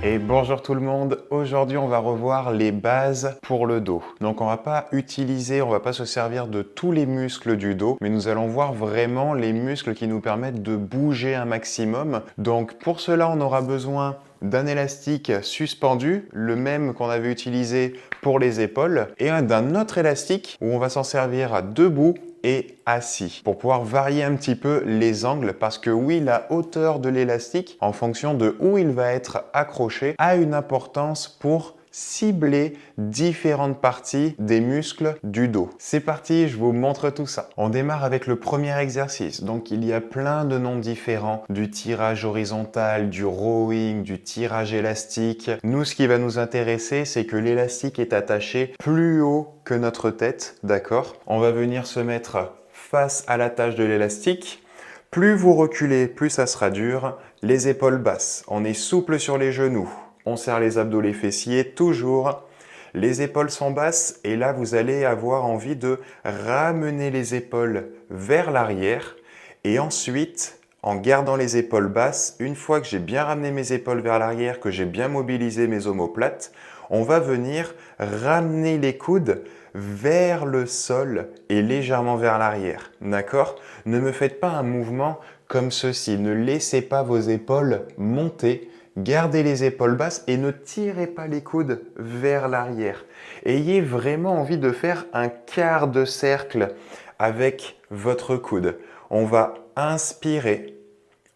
Et bonjour tout le monde, aujourd'hui on va revoir les bases pour le dos. Donc on va pas se servir de tous les muscles du dos, mais nous allons voir vraiment les muscles qui nous permettent de bouger un maximum. Donc pour cela on aura besoin d'un élastique suspendu, le même qu'on avait utilisé pour les épaules, et d'un autre élastique où on va s'en servir debout et assis pour pouvoir varier un petit peu les angles parce que oui, la hauteur de l'élastique en fonction de où il va être accroché a une importance pour cibler différentes parties des muscles du dos. C'est parti, je vous montre tout ça. On démarre avec le premier exercice. Donc il y a plein de noms différents, du tirage horizontal, du rowing, du tirage élastique. Nous, ce qui va nous intéresser, c'est que l'élastique est attaché plus haut que notre tête, d'accord? On va venir se mettre face à l'attache de l'élastique. Plus vous reculez, plus ça sera dur. Les épaules basses, on est souple sur les genoux. On serre les abdos, les fessiers, toujours. Les épaules sont basses et là, vous allez avoir envie de ramener les épaules vers l'arrière. Et ensuite, en gardant les épaules basses, une fois que j'ai bien ramené mes épaules vers l'arrière, que j'ai bien mobilisé mes omoplates, on va venir ramener les coudes vers le sol et légèrement vers l'arrière. D'accord? Ne me faites pas un mouvement comme ceci. Ne laissez pas vos épaules monter. Gardez les épaules basses et ne tirez pas les coudes vers l'arrière. Ayez vraiment envie de faire un quart de cercle avec votre coude. On va inspirer,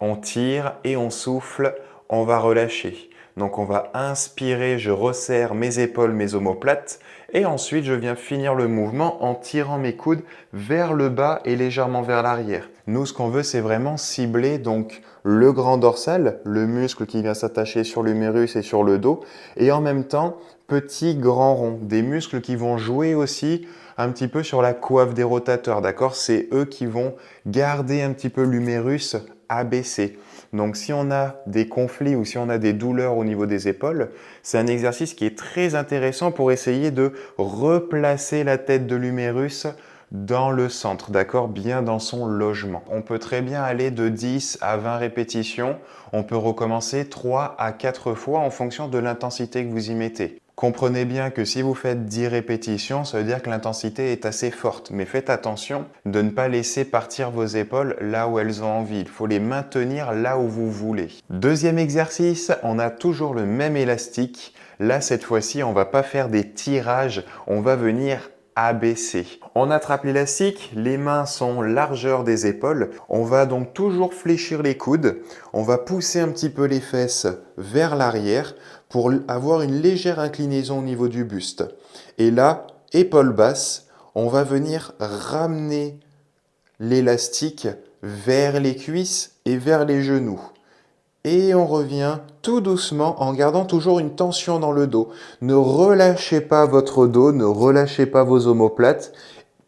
on tire et on souffle, on va relâcher. Donc on va inspirer, je resserre mes épaules, mes omoplates et ensuite je viens finir le mouvement en tirant mes coudes vers le bas et légèrement vers l'arrière. Nous, ce qu'on veut, c'est vraiment cibler donc le grand dorsal, le muscle qui vient s'attacher sur l'humérus et sur le dos, et en même temps, petit grand rond, des muscles qui vont jouer aussi un petit peu sur la coiffe des rotateurs, d'accord? C'est eux qui vont garder un petit peu l'humérus abaissé. Donc si on a des conflits ou si on a des douleurs au niveau des épaules, c'est un exercice qui est très intéressant pour essayer de replacer la tête de l'humérus dans le centre, d'accord? Bien dans son logement. On peut très bien aller de 10 à 20 répétitions. On peut recommencer 3 à 4 fois en fonction de l'intensité que vous y mettez. Comprenez bien que si vous faites 10 répétitions, ça veut dire que l'intensité est assez forte. Mais faites attention de ne pas laisser partir vos épaules là où elles ont envie. Il faut les maintenir là où vous voulez. Deuxième exercice, on a toujours le même élastique. Là, cette fois-ci, on ne va pas faire des tirages, on va venir abaisser. On attrape l'élastique, les mains sont largeur des épaules. On va donc toujours fléchir les coudes. On va pousser un petit peu les fesses vers l'arrière pour avoir une légère inclinaison au niveau du buste. Et là, épaules basses, on va venir ramener l'élastique vers les cuisses et vers les genoux. Et on revient tout doucement en gardant toujours une tension dans le dos. Ne relâchez pas votre dos, ne relâchez pas vos omoplates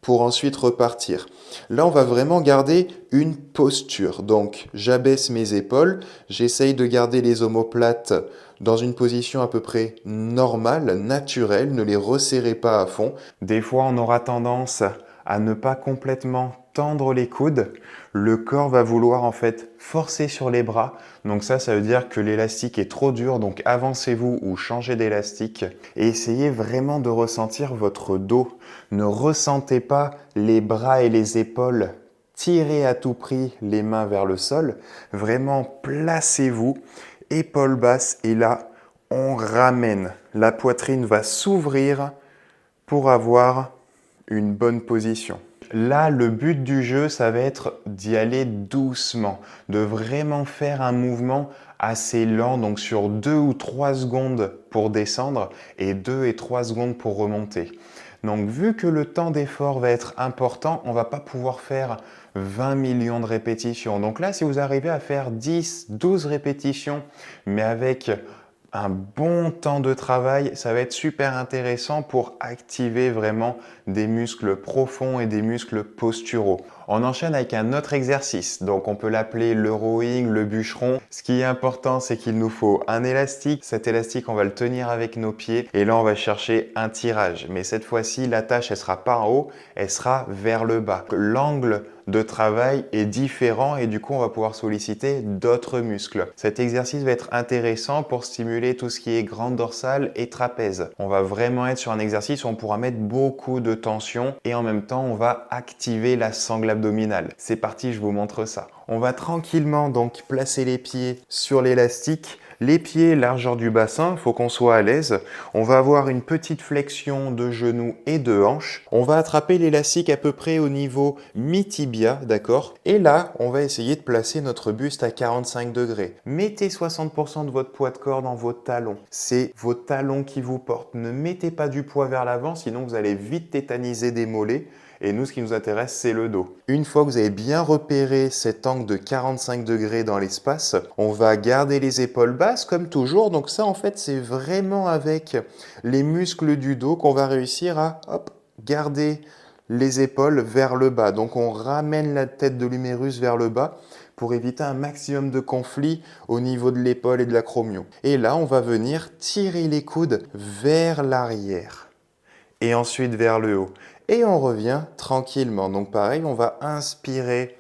pour ensuite repartir. Là, on va vraiment garder une posture. Donc, j'abaisse mes épaules, j'essaye de garder les omoplates dans une position à peu près normale, naturelle, ne les resserrez pas à fond. Des fois, on aura tendance à ne pas complètement tendre les coudes. Le corps va vouloir en fait forcer sur les bras. Donc ça veut dire que l'élastique est trop dur. Donc avancez-vous ou changez d'élastique et essayez vraiment de ressentir votre dos. Ne ressentez pas les bras et les épaules. Tirez à tout prix les mains vers le sol. Vraiment placez-vous, épaules basses et là, on ramène. La poitrine va s'ouvrir pour avoir une bonne position. Là, le but du jeu, ça va être d'y aller doucement, de vraiment faire un mouvement assez lent, donc sur 2 ou 3 secondes pour descendre et 2 et 3 secondes pour remonter. Donc vu que le temps d'effort va être important, on ne va pas pouvoir faire 20 millions de répétitions. Donc là, si vous arrivez à faire 10, 12 répétitions, mais avec un bon temps de travail, ça va être super intéressant pour activer vraiment des muscles profonds et des muscles posturaux. On enchaîne avec un autre exercice, donc on peut l'appeler le rowing, le bûcheron. Ce qui est important, c'est qu'il nous faut un élastique. Cet élastique, on va le tenir avec nos pieds et là, on va chercher un tirage. Mais cette fois-ci, la tâche, elle sera pas en haut, elle sera vers le bas. L'angle de travail est différent et du coup, on va pouvoir solliciter d'autres muscles. Cet exercice va être intéressant pour stimuler tout ce qui est grande dorsale et trapèze. On va vraiment être sur un exercice où on pourra mettre beaucoup de tension et en même temps, on va activer la sangle abdominale. C'est parti, je vous montre ça. On va tranquillement donc placer les pieds sur l'élastique. Les pieds, largeur du bassin, il faut qu'on soit à l'aise. On va avoir une petite flexion de genoux et de hanches. On va attraper l'élastique à peu près au niveau mi-tibia, d'accord? Et là, on va essayer de placer notre buste à 45 degrés. Mettez 60% de votre poids de corps dans vos talons. C'est vos talons qui vous portent. Ne mettez pas du poids vers l'avant, sinon vous allez vite tétaniser des mollets. Et nous, ce qui nous intéresse, c'est le dos. Une fois que vous avez bien repéré cet angle de 45 degrés dans l'espace, on va garder les épaules basses comme toujours. Donc ça, en fait, c'est vraiment avec les muscles du dos qu'on va réussir à garder les épaules vers le bas. Donc on ramène la tête de l'humérus vers le bas pour éviter un maximum de conflit au niveau de l'épaule et de l'acromion. Et là, on va venir tirer les coudes vers l'arrière et ensuite vers le haut. Et on revient tranquillement. Donc pareil, on va inspirer,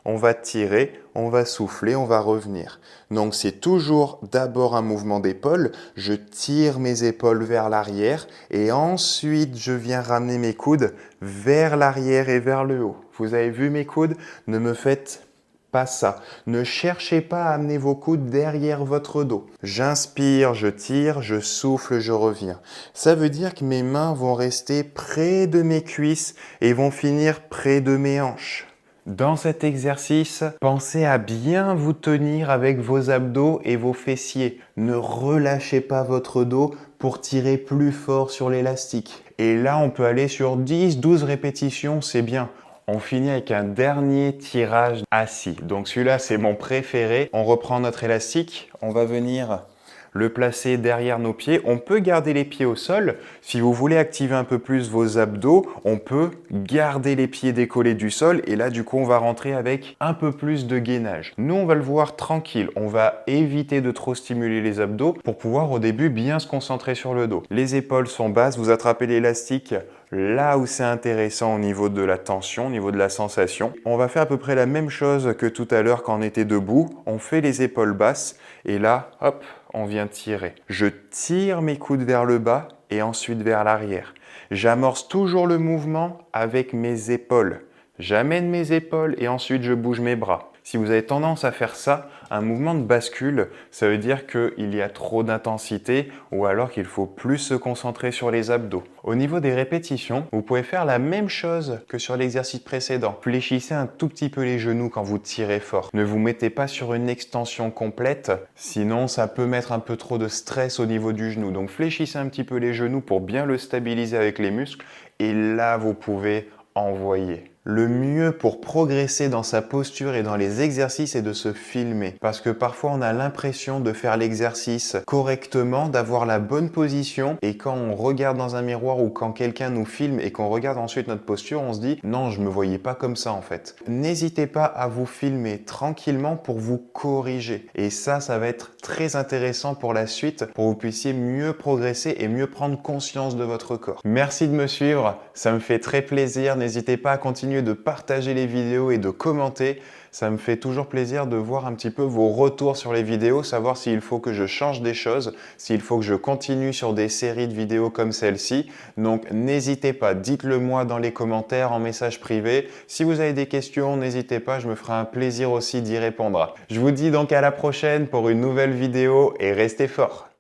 on va tirer, on va souffler, on va revenir. Donc c'est toujours d'abord un mouvement d'épaule. Je tire mes épaules vers l'arrière et ensuite je viens ramener mes coudes vers l'arrière et vers le haut. Vous avez vu mes coudes? Ne me faites pas ça. Ne cherchez pas à amener vos coudes derrière votre dos. J'inspire, je tire, je souffle, je reviens. Ça veut dire que mes mains vont rester près de mes cuisses et vont finir près de mes hanches. Dans cet exercice, pensez à bien vous tenir avec vos abdos et vos fessiers. Ne relâchez pas votre dos pour tirer plus fort sur l'élastique. Et là, on peut aller sur 10-12 répétitions, c'est bien. On finit avec un dernier tirage assis. Donc celui-là, c'est mon préféré. On reprend notre élastique. On va venir le placer derrière nos pieds. On peut garder les pieds au sol. Si vous voulez activer un peu plus vos abdos, on peut garder les pieds décollés du sol. Et là, du coup, on va rentrer avec un peu plus de gainage. Nous, on va le voir tranquille. On va éviter de trop stimuler les abdos pour pouvoir au début bien se concentrer sur le dos. Les épaules sont basses. Vous attrapez l'élastique là où c'est intéressant au niveau de la tension, au niveau de la sensation. On va faire à peu près la même chose que tout à l'heure quand on était debout. On fait les épaules basses et là, hop, on vient tirer. Je tire mes coudes vers le bas et ensuite vers l'arrière. J'amorce toujours le mouvement avec mes épaules. J'amène mes épaules et ensuite je bouge mes bras. Si vous avez tendance à faire ça, un mouvement de bascule, ça veut dire qu'il y a trop d'intensité ou alors qu'il faut plus se concentrer sur les abdos. Au niveau des répétitions, vous pouvez faire la même chose que sur l'exercice précédent. Fléchissez un tout petit peu les genoux quand vous tirez fort. Ne vous mettez pas sur une extension complète, sinon ça peut mettre un peu trop de stress au niveau du genou. Donc fléchissez un petit peu les genoux pour bien le stabiliser avec les muscles et là vous pouvez envoyer. Le mieux pour progresser dans sa posture et dans les exercices est de se filmer. Parce que parfois on a l'impression de faire l'exercice correctement, d'avoir la bonne position et quand on regarde dans un miroir ou quand quelqu'un nous filme et qu'on regarde ensuite notre posture, on se dit « Non, je me voyais pas comme ça en fait ». N'hésitez pas à vous filmer tranquillement pour vous corriger. Et ça va être très intéressant pour la suite, pour que vous puissiez mieux progresser et mieux prendre conscience de votre corps. Merci de me suivre, ça me fait très plaisir. N'hésitez pas à continuer de partager les vidéos et de commenter. Ça me fait toujours plaisir de voir un petit peu vos retours sur les vidéos, savoir s'il faut que je change des choses, s'il faut que je continue sur des séries de vidéos comme celle-ci. Donc n'hésitez pas, dites-le moi dans les commentaires, en message privé. Si vous avez des questions, n'hésitez pas, je me ferai un plaisir aussi d'y répondre. Je vous dis donc à la prochaine pour une nouvelle vidéo et restez forts.